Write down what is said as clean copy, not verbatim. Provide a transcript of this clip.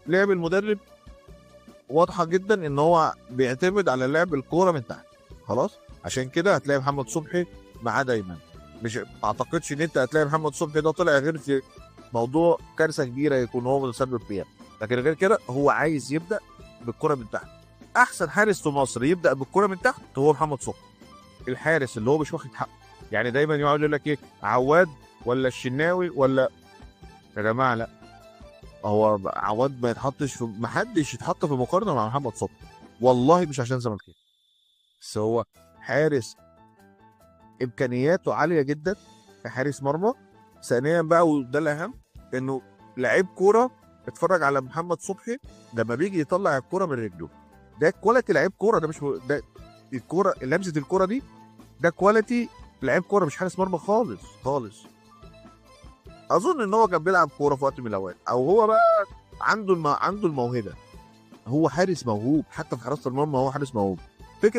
لعب المدرب واضحه جدا ان هو بيعتمد على لعب الكوره من تحت. خلاص، عشان كده هتلاقي محمد صبحي معاه دايما. مش ما اعتقدش ان انت هتلاقي محمد صبحي ده طلع غير في موضوع كارثه كبيره يكون هو متسبب فيها، لكن غير كده هو عايز يبدا بالكره من تحت. احسن حارس في مصر يبدا بالكره من تحت هو محمد صبحي، الحارس اللي هو مش واخد حقه. يعني دايما يقعد يقول لك ايه، عواد ولا الشناوي ولا، يا جماعه لا، هو عواد ما حدش يتحط في مقارنه مع محمد صبحي، والله مش عشان زملكاوي، بس هو حارس امكانياته عاليه جدا كحارس مرمى. ثانيا بقى وده الاهم، انه لعيب كوره. اتفرج على محمد صبحي لما بيجي يطلع الكوره من رجله، ده كواليتي لعيب كوره، ده مش ده الكوره، لمسه الكوره دي، ده كواليتي لعيب كوره، مش حارس مرمى خالص خالص. اظن ان هو كان بيلعب كوره في وقت من الاوقات، او هو بقى عنده الموهبه. هو حارس موهوب، حتى في حراسه المرمى هو حارس موهوب. فكره